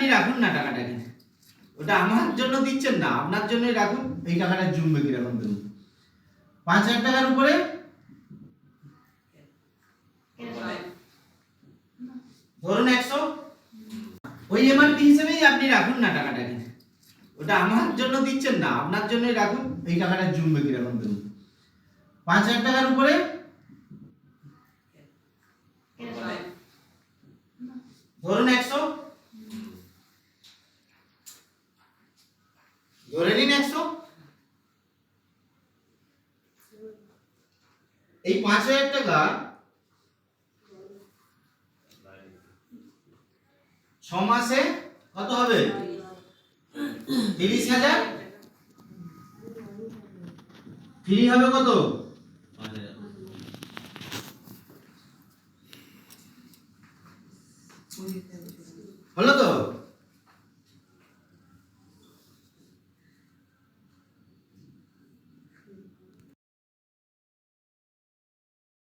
আপনি রাখুন না টাকাটাকে, ওটা আমার জন্য দিচ্ছেন না, আপনার জন্যই রাখুন। এই টাকাটা জমবে কিরকম ধরুন 5,000 টাকার উপরে ধরুন 100, ওই এমআরপি হিসেবেই আপনি রাখুন না টাকাটাকে, ওটা আমার জন্য দিচ্ছেন না, আপনার জন্যই রাখুন। এই টাকাটা জমবে কিরকম ধরুন 5,000 টাকার উপরে ধরুন 100, ধরে নিন 100। এই 5,000 টাকা 6 মাসে কত হবে? 30,000। ফ্রি হবে কত? 5,000। হলো তো?